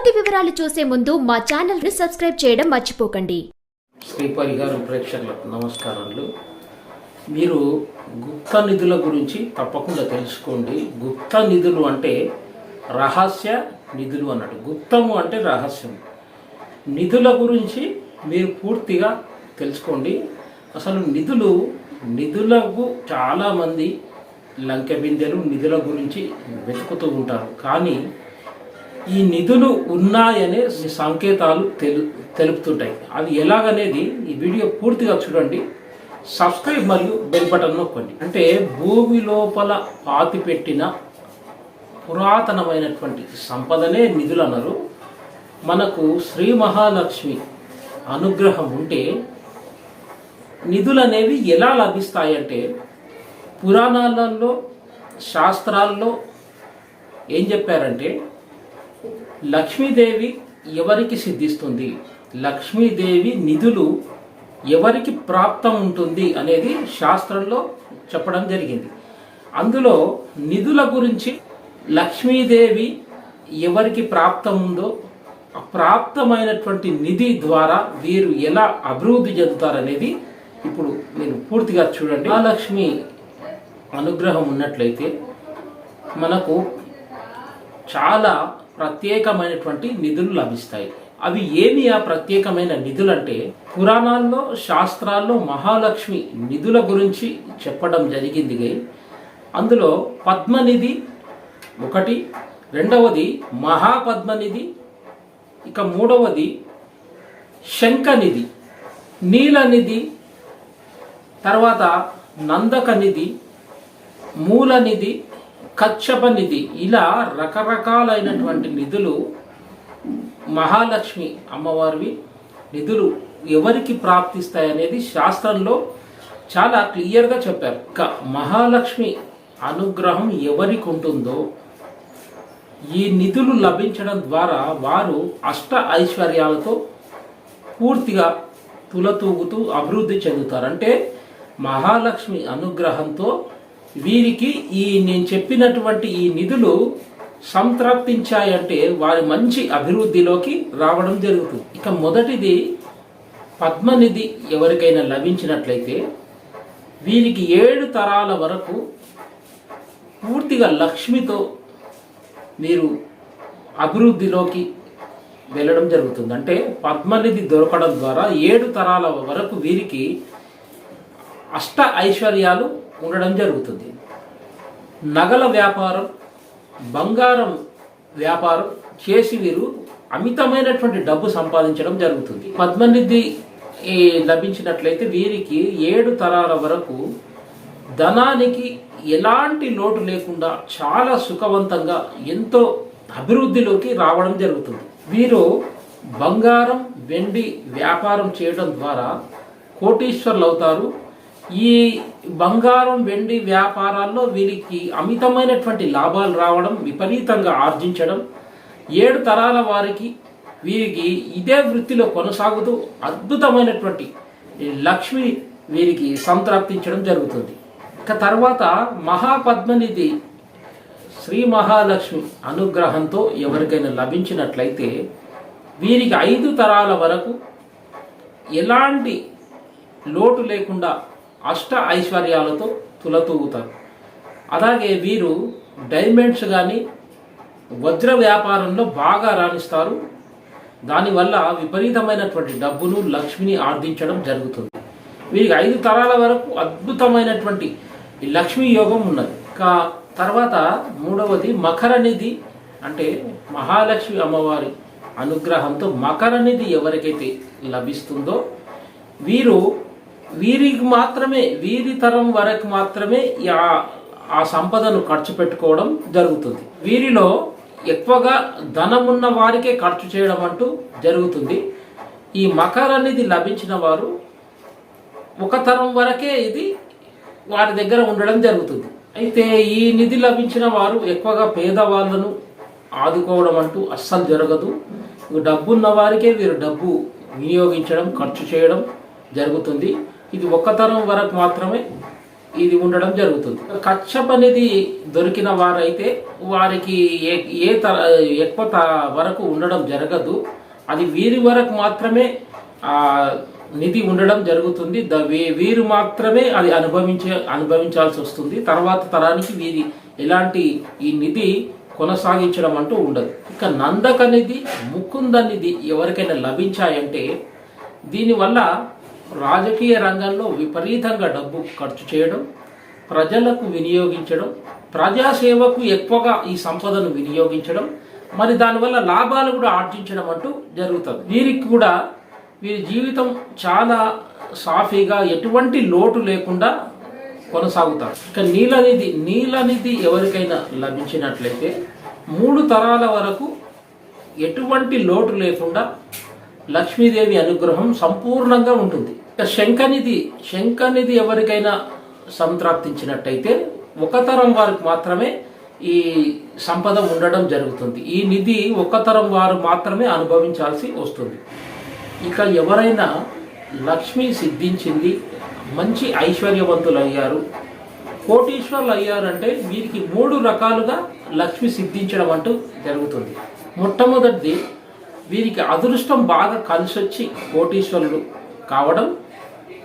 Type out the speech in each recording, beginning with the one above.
పూర్తి వివరాలు చూసే ముందు మా ఛానల్ ని సబ్స్క్రైబ్ చేయడం మర్చిపోకండి. శ్రీ పరిహారం ప్రేక్షకులకు నమస్కారాలు. మీరు గుప్త నిధుల గురించి తప్పకుండా తెలుసుకోండి. గుప్త నిధులు అంటే రహస్య నిధులు అన్నట్టు. గుప్తము అంటే రహస్యం. నిధుల గురించి మీరు పూర్తిగా తెలుసుకోండి. అసలు నిధులకు చాలామంది లంకె బిందెలు నిధుల గురించి వెతుకుతూ ఉంటారు. కానీ ఈ నిధులు ఉన్నాయనే సంకేతాలు తెలుపుతుంటాయి. అవి ఎలాగనేది ఈ వీడియో పూర్తిగా చూడండి. సబ్స్క్రైబ్ మరియు బెల్ బటన్ నొక్కండి. అంటే భూమి లోపల పాతిపెట్టిన పురాతనమైనటువంటి సంపదనే నిధులు అన్నారు. మనకు శ్రీ మహాలక్ష్మి అనుగ్రహం ఉంటే నిధులు అనేవి ఎలా లభిస్తాయంటే, పురాణాలలో శాస్త్రాల్లో ఏం చెప్పారంటే, లక్ష్మీదేవి ఎవరికి సిద్ధిస్తుంది, లక్ష్మీదేవి నిధులు ఎవరికి ప్రాప్తం ఉంటుంది అనేది శాస్త్రంలో చెప్పడం జరిగింది. అందులో నిధుల గురించి లక్ష్మీదేవి ఎవరికి ప్రాప్తం ఉందో ప్రాప్తమైనటువంటి నిధి ద్వారా వీరు ఎలా అభివృద్ధి చెందుతారనేది ఇప్పుడు మీరు పూర్తిగా చూడండి. మహాలక్ష్మి అనుగ్రహం ఉన్నట్లయితే మనకు చాలా ప్రత్యేకమైనటువంటి నిధులు లభిస్తాయి. అవి ఏమి ఆ ప్రత్యేకమైన నిధులు అంటే, పురాణాల్లో శాస్త్రాల్లో మహాలక్ష్మి నిధుల గురించి చెప్పడం జరిగింది. అందులో పద్మనిధి ఒకటి, రెండవది మహాపద్మనిధి, ఇక మూడవది శంఖనిధి, నీలనిధి, తర్వాత నందకనిధి, మూలనిధి, కచ్చప నిధి, ఇలా రకరకాలైనటువంటి నిధులు మహాలక్ష్మి అమ్మవారివి నిధులు ఎవరికి ప్రాప్తిస్తాయనేది శాస్త్రంలో చాలా క్లియర్గా చెప్పారు. ఇక మహాలక్ష్మి అనుగ్రహం ఎవరికి ఉంటుందో ఈ నిధులు లభించడం ద్వారా వారు అష్ట ఐశ్వర్యాలతో పూర్తిగా తులతూగుతూ అభివృద్ధి చెందుతారు. అంటే మహాలక్ష్మి అనుగ్రహంతో వీరికి నేను చెప్పినటువంటి ఈ నిధులు సంతృప్తించాయంటే వారి మంచి అభివృద్ధిలోకి రావడం జరుగుతుంది. ఇక మొదటిది పద్మనిధి ఎవరికైనా లభించినట్లయితే వీరికి 7 తరాల వరకు పూర్తిగా లక్ష్మితో మీరు అభివృద్ధిలోకి వెళ్ళడం జరుగుతుంది. అంటే పద్మనిధి దొరకడం ద్వారా 7 తరాల వరకు వీరికి అష్ట ఐశ్వర్యాలు ఉండడం జరుగుతుంది. నగల వ్యాపారం, బంగారం వ్యాపారం చేసి వీరు అమితమైనటువంటి డబ్బు సంపాదించడం జరుగుతుంది. పద్మనిధి లభించినట్లయితే వీరికి 7 తరాల వరకు ధనానికి ఎలాంటి లోటు లేకుండా చాలా సుఖవంతంగా ఎంతో అభివృద్ధిలోకి రావడం జరుగుతుంది. వీరు బంగారం వెండి వ్యాపారం చేయడం ద్వారా కోటీశ్వర్లు అవుతారు. ఈ బంగారం వెండి వ్యాపారాల్లో వీరికి అమితమైనటువంటి లాభాలు రావడం, విపరీతంగా ఆర్జించడం, 7 తరాల వారికి వీరికి ఇదే వృత్తిలో కొనసాగుతూ అద్భుతమైనటువంటి లక్ష్మి వీరికి సంతృప్తించడం జరుగుతుంది. ఇక తర్వాత మహాపద్మనిధి శ్రీ మహాలక్ష్మి అనుగ్రహంతో ఎవరికైనా లభించినట్లయితే వీరికి 5 తరాల వరకు ఎలాంటి లోటు లేకుండా అష్ట ఐశ్వర్యాలతో తులతూగుతారు. అలాగే వీరు డైమండ్స్ కానీ వజ్ర వ్యాపారంలో బాగా రాణిస్తారు. దానివల్ల విపరీతమైనటువంటి డబ్బును లక్ష్మిని ఆర్జించడం జరుగుతుంది. వీరికి 5 తరాల వరకు అద్భుతమైనటువంటి లక్ష్మీ యోగం ఉన్నది. తర్వాత మూడవది మకర నిధి, అంటే మహాలక్ష్మి అమ్మవారి అనుగ్రహంతో మకర నిధి ఎవరికైతే లభిస్తుందో వీరికి మాత్రమే, వీరి తరం వరకు మాత్రమే ఆ సంపదను ఖర్చు పెట్టుకోవడం జరుగుతుంది. వీరిలో ఎక్కువగా ధనం ఉన్న వారికే ఖర్చు చేయడం అంటూ జరుగుతుంది. ఈ మకర నిధి లభించిన వారు ఒక తరం వరకే ఇది వారి దగ్గర ఉండడం జరుగుతుంది. అయితే ఈ నిధి లభించిన వారు ఎక్కువగా పేదవాళ్లను ఆదుకోవడం అంటూ అస్సలు జరగదు. డబ్బున్న వారికే వీరు డబ్బు వినియోగించడం, ఖర్చు చేయడం జరుగుతుంది. ఇది ఒక్క తరం వరకు మాత్రమే ఇది ఉండడం జరుగుతుంది. కచ్చప్ అనేది దొరికిన వారైతే వారికి ఎక్కువ వరకు ఉండడం జరగదు. అది వీరి వరకు మాత్రమే ఆ నిధి ఉండడం జరుగుతుంది. వీరు మాత్రమే అది అనుభవించాల్సి వస్తుంది. తర్వాత తరానికి వీరి ఎలాంటి ఈ నిధి కొనసాగించడం అంటూ ఉండదు. ఇక నందక నిధి, ముకుంద నిధి ఎవరికైనా లభించాయంటే దీనివల్ల రాజకీయ రంగంలో విపరీతంగా డబ్బు ఖర్చు చేయడం, ప్రజలకు వినియోగించడం, ప్రజాసేవకు ఎక్కువగా ఈ సంపదను వినియోగించడం, మరి దానివల్ల లాభాలు కూడా ఆర్జించడం అంటూ జరుగుతుంది. వీరికి కూడా వీరి జీవితం చాలా సాఫీగా ఎటువంటి లోటు లేకుండా కొనసాగుతారు. ఇక నీలనిధి ఎవరికైనా లభించినట్లయితే 3 తరాల వరకు ఎటువంటి లోటు లేకుండా లక్ష్మీదేవి అనుగ్రహం సంపూర్ణంగా ఉంటుంది. ఇక శంఖనిధి ఎవరికైనా సంప్రాప్తించినట్టయితే 1 తరం వారికి మాత్రమే ఈ సంపద ఉండడం జరుగుతుంది. ఈ నిధి 1 తరం వారు మాత్రమే అనుభవించాల్సి వస్తుంది. ఇక ఎవరైనా లక్ష్మి సిద్ధించింది, మంచి ఐశ్వర్యవంతులు అయ్యారు, కోటీశ్వరులు అయ్యారంటే వీరికి 3 రకాలుగా లక్ష్మి సిద్ధించడం అంటూ జరుగుతుంది. మొట్టమొదటిది వీరికి అదృష్టం బాగా కలిసొచ్చి కోటీశ్వరులు కావడం.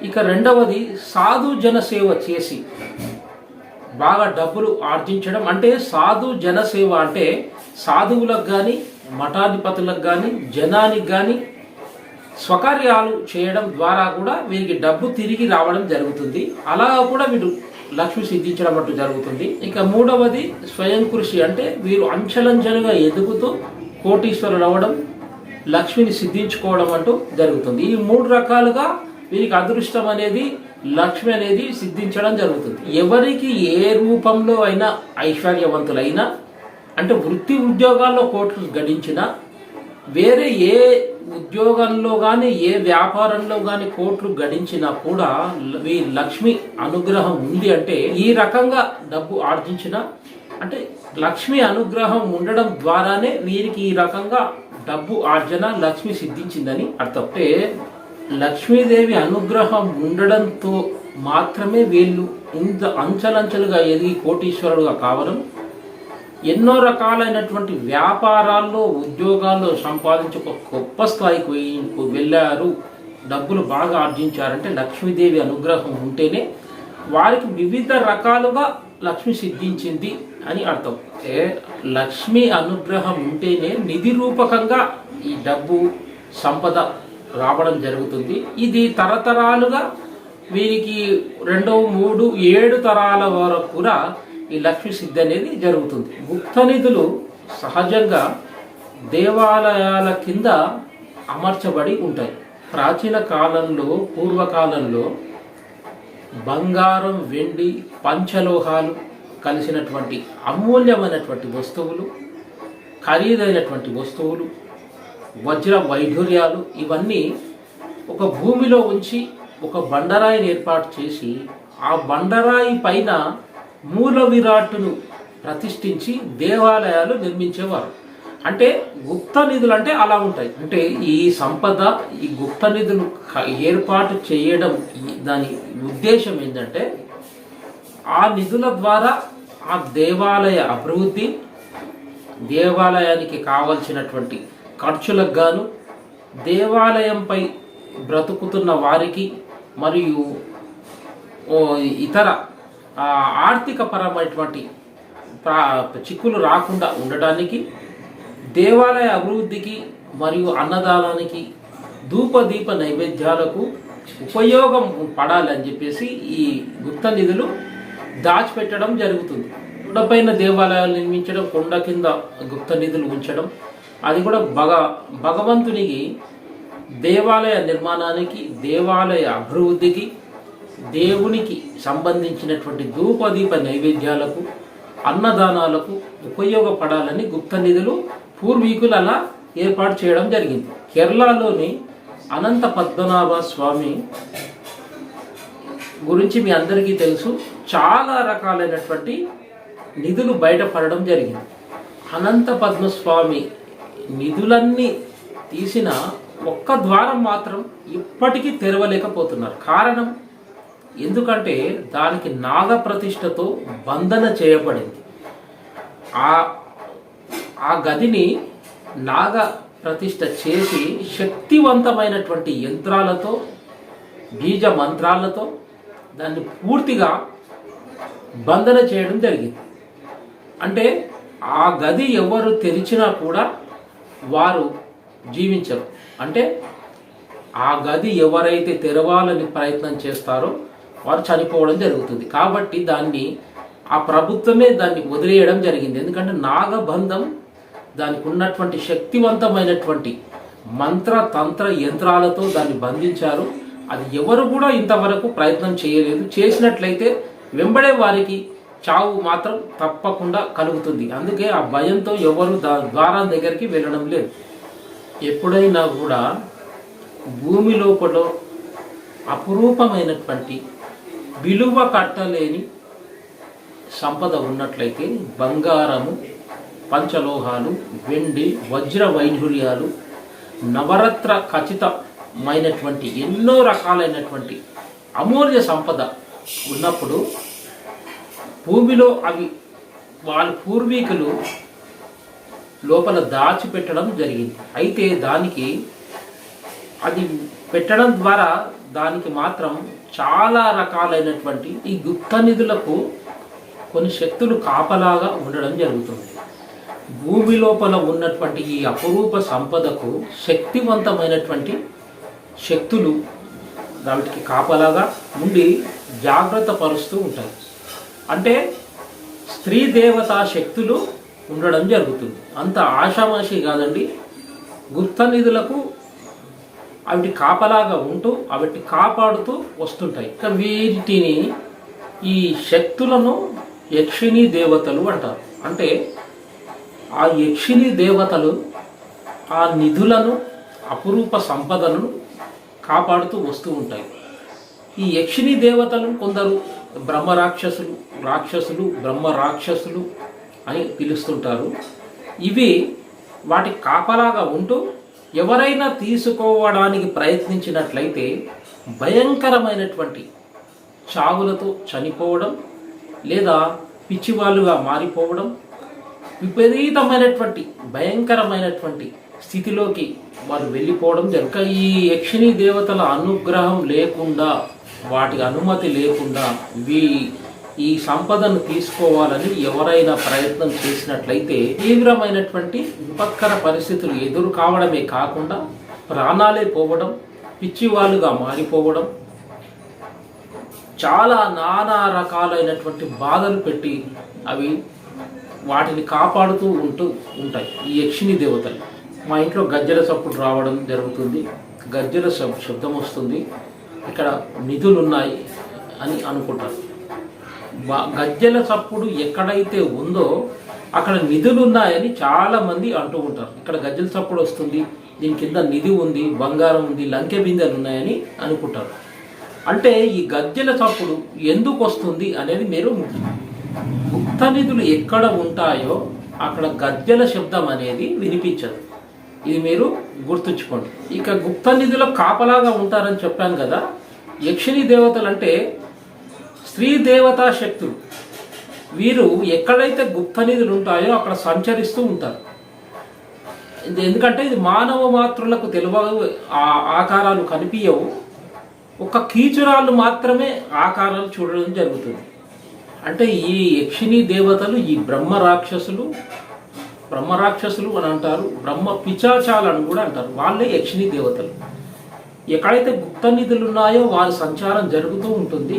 ఇక రెండవది సాధు జనసేవ చేసి బాగా డబ్బులు ఆర్జించడం. అంటే సాధు జనసేవ అంటే సాధువులకు కానీ, మఠాధిపతులకు కానీ, జనానికి కానీ స్వకార్యాలు చేయడం ద్వారా కూడా వీరికి డబ్బు తిరిగి రావడం జరుగుతుంది. అలా కూడా వీరు లక్ష్మి సిద్ధించడం అంటూ జరుగుతుంది. ఇక మూడవది స్వయం కృషి, అంటే వీరు అంచెలంచెలుగా ఎదుగుతూ కోటీశ్వరులు అవ్వడం, లక్ష్మిని సిద్ధించుకోవడం అంటూ జరుగుతుంది. ఈ 3 రకాలుగా వీరికి అదృష్టం అనేది, లక్ష్మి అనేది సిద్ధించడం జరుగుతుంది. ఎవరికి ఏ రూపంలో అయినా ఐశ్వర్యవంతులైనా, అంటే వృత్తి ఉద్యోగాల్లో కోట్లు గడించినా, వేరే ఏ ఉద్యోగంలో కానీ ఏ వ్యాపారంలో కానీ కోట్లు గడించినా కూడా ఈ లక్ష్మి అనుగ్రహం ఉంది అంటే ఈ రకంగా డబ్బు ఆర్జించిన, అంటే లక్ష్మి అనుగ్రహం ఉండడం ద్వారానే వీరికి ఈ రకంగా డబ్బు ఆర్జన, లక్ష్మి సిద్ధించిందని అర్థం. అంటే లక్ష్మీదేవి అనుగ్రహం ఉండడంతో మాత్రమే వీళ్ళు ఇంత అంచెలంచెలుగా ఎదిగి కోటీశ్వరుడుగా కావడం, ఎన్నో రకాలైనటువంటి వ్యాపారాల్లో, ఉద్యోగాల్లో సంపాదించి ఒక గొప్ప స్థాయికి వెళ్ళారు, డబ్బులు బాగా ఆర్జించారంటే లక్ష్మీదేవి అనుగ్రహం ఉంటేనే వారికి వివిధ రకాలుగా లక్ష్మి సిద్ధించింది అని అర్థం. అంటే లక్ష్మి అనుగ్రహం ఉంటేనే నిధి రూపకంగా ఈ డబ్బు సంపద రావడం జరుగుతుంది. ఇది తరతరాలుగా వీరికి 2, 3, 7 తరాల వరకు కూడా ఈ లక్ష్మి సిద్ధి అనేది జరుగుతుంది. గుప్త నిధులు సహజంగా దేవాలయాల కింద అమర్చబడి ఉంటాయి. ప్రాచీన కాలంలో, పూర్వకాలంలో బంగారం, వెండి, పంచలోహాలు కలిసినటువంటి అమూల్యమైనటువంటి వస్తువులు, ఖరీదైనటువంటి వస్తువులు, వజ్ర వైఢూర్యాలు ఇవన్నీ ఒక భూమిలో ఉంచి ఒక బండరాయిని ఏర్పాటు చేసి ఆ బండరాయి పైన మూల విరాట్టును ప్రతిష్ఠించి దేవాలయాలు నిర్మించేవారు. అంటే గుప్త నిధులు అంటే అలా ఉంటాయి. అంటే ఈ సంపద, ఈ గుప్త నిధులు ఏర్పాటు చేయడం దాని ఉద్దేశం ఏంటంటే ఆ నిధుల ద్వారా ఆ దేవాలయ అభివృద్ధి, దేవాలయానికి కావలసినటువంటి ఖర్చులకు గాను, దేవాలయంపై బ్రతుకుతున్న వారికి మరియు ఇతర ఆర్థిక పరమైనటువంటి చిక్కులు రాకుండా ఉండడానికి, దేవాలయ అభివృద్ధికి మరియు అన్నదానానికి, ధూపదీప నైవేద్యాలకు ఉపయోగం పడాలని చెప్పేసి ఈ గుప్త నిధులు దాచిపెట్టడం జరుగుతుంది. కొండపైన దేవాలయాలు నిర్మించడం, కొండ కింద గుప్త నిధులు ఉంచడం, అది కూడా భగవంతునికి దేవాలయ నిర్మాణానికి, దేవాలయ అభివృద్ధికి, దేవునికి సంబంధించినటువంటి ధూపదీప నైవేద్యాలకు, అన్నదానాలకు ఉపయోగపడాలని గుప్త నిధులు పూర్వీకులు అలా ఏర్పాటు చేయడం జరిగింది. కేరళలోని అనంత పద్మనాభ స్వామి గురించి మీ అందరికీ తెలుసు. చాలా రకాలైనటువంటి నిధులు బయటపడడం జరిగింది. అనంత పద్మస్వామి నిధులన్నీ తీసిన ఒక్క ద్వారం మాత్రం ఇప్పటికీ తెరవలేకపోతున్నారు. కారణం ఎందుకంటే దానికి నాగప్రతిష్ఠతో బంధన చేయబడింది. ఆ ఆ గదిని నాగ ప్రతిష్ఠ చేసి శక్తివంతమైనటువంటి యంత్రాలతో, బీజ మంత్రాలతో దాన్ని పూర్తిగా బంధన చేయడం జరిగింది. అంటే ఆ గది ఎవరు తెరిచినా కూడా వారు జీవించరు. అంటే ఆ గది ఎవరైతే తెరవాలని ప్రయత్నం చేస్తారో వారు చనిపోవడం జరుగుతుంది. కాబట్టి దాన్ని ఆ ప్రభుత్వమే దాన్ని వదిలేయడం జరిగింది. ఎందుకంటే నాగబంధం దానికి ఉన్నటువంటి శక్తివంతమైనటువంటి మంత్ర తంత్ర యంత్రాలతో దాన్ని బంధించారు. అది ఎవరు కూడా ఇంతవరకు ప్రయత్నం చేయలేదు. చేసినట్లయితే వెంబడే వారికి చావు మాత్రం తప్పకుండా కలుగుతుంది. అందుకే ఆ భయంతో ఎవరు ద్వారం దగ్గరికి వెళ్ళడం లేదు. ఎప్పుడైనా కూడా భూమి లోపల అపురూపమైనటువంటి విలువ కట్టలేని సంపద ఉన్నట్లయితే బంగారము, పంచలోహాలు, వెండి, వజ్ర వైఢూర్యాలు, నవరత్న ఖచ్చితమైనటువంటి ఎన్నో రకాలైనటువంటి అమూల్య సంపద ఉన్నప్పుడు భూమిలో అవి వాళ్ళ పూర్వీకులు లోపల దాచిపెట్టడం జరిగింది. అయితే దానికి అది పెట్టడం ద్వారా దానికి మాత్రం చాలా రకాలైనటువంటి ఈ గుప్త నిధులకు కొన్ని శక్తులు కాపలాగా ఉండడం జరుగుతుంది. భూమి లోపల ఉన్నటువంటి ఈ అపురూప సంపదకు శక్తివంతమైనటువంటి శక్తులు దానికి కాపలాగా ఉండి జాగ్రత్త పరుస్తూ ఉంటాయి. అంటే స్త్రీ దేవతా శక్తులు ఉండడం జరుగుతుంది. అంత ఆషామాషి కాదండి. గుప్త నిధులకు అవిటి కాపలాగా ఉంటూ అవిటి కాపాడుతూ వస్తుంటాయి. ఇక వీటిని ఈ శక్తులను యక్షిణీ దేవతలు అంటారు. అంటే ఆ యక్షిణీ దేవతలు ఆ నిధులను, అపురూప సంపదలను కాపాడుతూ వస్తూ ఉంటాయి. ఈ యక్షిణీ దేవతలను కొందరు బ్రహ్మ రాక్షసులు బ్రహ్మ రాక్షసులు అని పిలుస్తుంటారు. ఇవి వాటి కాపలాగా ఉంటూ ఎవరైనా తీసుకోవడానికి ప్రయత్నించినట్లయితే భయంకరమైనటువంటి చావులతో చనిపోవడం, లేదా పిచ్చివాళ్ళుగా మారిపోవడం, విపరీతమైనటువంటి భయంకరమైనటువంటి స్థితిలోకి వారు వెళ్ళిపోవడం జరుగుతుంది. ఈ యక్షిణీ దేవతల అనుగ్రహం లేకుండా, వాటి అనుమతి లేకుండా ఈ సంపదను తీసుకోవాలని ఎవరైనా ప్రయత్నం చేసినట్లయితే తీవ్రమైనటువంటి విపత్కర పరిస్థితులు ఎదురు కావడమే కాకుండా ప్రాణాలే పోవడం, పిచ్చివాళ్ళుగా మారిపోవడం, చాలా నానా రకాలైనటువంటి బాధలు పెట్టి అవి వాటిని కాపాడుతూ ఉంటాయి ఈ యక్షిణీ దేవతలు. మా ఇంట్లో గజ్జల చప్పుడు రావడం జరుగుతుంది. గజ్జల శబ్దం వస్తుంది, ఇక్కడ నిధులు ఉన్నాయి అని అనుకుంటారు. గజ్జల చప్పుడు ఎక్కడైతే ఉందో అక్కడ నిధులు ఉన్నాయని చాలా మంది అంటూ ఉంటారు. ఇక్కడ గజ్జల చప్పుడు వస్తుంది, దీని కింద నిధి ఉంది, బంగారం ఉంది, లంకె బిందెలు ఉన్నాయని అనుకుంటారు. అంటే ఈ గజ్జల చప్పుడు ఎందుకు వస్తుంది అనేది మీరు గుప్త నిధులు ఎక్కడ ఉంటాయో అక్కడ గజ్జల శబ్దం అనేది వినిపించదు. ఇది మీరు గుర్తుంచుకోండి. ఇక గుప్త నిధులకు కాపలాగా ఉంటారని చెప్పాను కదా. యక్షిణీ దేవతలు అంటే స్త్రీ దేవతా శక్తులు. వీరు ఎక్కడైతే గుప్త నిధులు ఉంటాయో అక్కడ సంచరిస్తూ ఉంటారు. ఎందుకంటే ఇది మానవ మాతృలకు తెలియవు, ఆకారాలు కనిపించవు. ఒక కీచురాళ్ళు మాత్రమే ఆకారాలు చూడడం జరుగుతుంది. అంటే ఈ యక్షిణీ దేవతలు ఈ బ్రహ్మ రాక్షసులు అని అంటారు, బ్రహ్మ పిచాచాలని కూడా అంటారు. వాళ్ళే యక్షిణీ దేవతలు. ఎక్కడైతే గుప్త నిధులు ఉన్నాయో వారి సంచారం జరుగుతూ ఉంటుంది.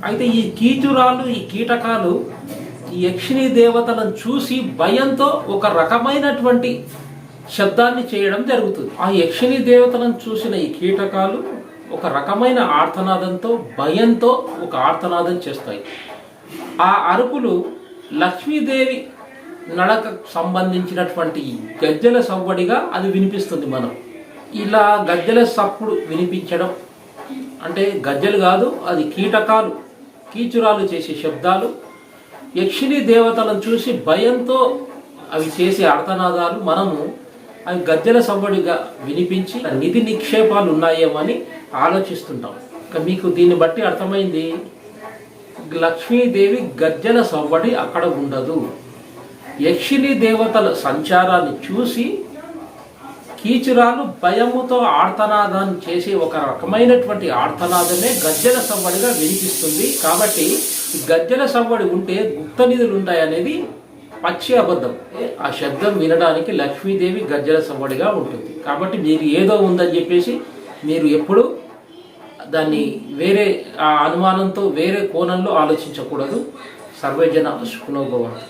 అయితే ఈ కీచురాళ్ళు, ఈ కీటకాలు ఈ యక్షిణీ దేవతలను చూసి భయంతో ఒక రకమైనటువంటి శబ్దాన్ని చేయడం జరుగుతుంది. ఆ యక్షిణీ దేవతలను చూసిన ఈ కీటకాలు ఒక రకమైన ఆర్తనాదంతో, భయంతో ఒక ఆర్తనాదం చేస్తాయి. ఆ అరుపులు లక్ష్మీదేవి నడకకు సంబంధించినటువంటి గజ్జల సవ్వడిగా అది వినిపిస్తుంది. మనం ఇలా గజ్జల సప్పుడు వినిపించడం అంటే గజ్జలు కాదు, అది కీచురాలు చేసే శబ్దాలు. యక్షిణీ దేవతలను చూసి భయంతో అవి చేసే ఆర్తనాదాలు మనము అవి గజ్జల సవ్వడిగా వినిపించి నిధి నిక్షేపాలు ఉన్నాయేమో అని ఆలోచిస్తుంటాం. మీకు దీన్ని బట్టి అర్థమైంది, లక్ష్మీదేవి గర్జన సవ్వడి అక్కడ ఉండదు. యక్షిణీ దేవతల సంచారాన్ని చూసి కీచురాలు భయముతో ఆర్తనాదాన్ని చేసే ఒక రకమైనటువంటి ఆర్తనాదమే గర్జన సవ్వడిగా వినిపిస్తుంది. కాబట్టి గర్జన సవ్వడి ఉంటే గుప్త నిధులు ఉంటాయనేది పచ్చి అబద్ధం. ఆ శబ్దం వినడానికి లక్ష్మీదేవి గర్జన సవ్వడిగా ఉంటుంది. కాబట్టి మీరు ఏదో ఉందని చెప్పేసి మీరు ఎప్పుడు దాన్ని వేరే ఆ అనుమానంతో వేరే కోణంలో ఆలోచించకూడదు. సర్వజన సుఖనో భవంతు.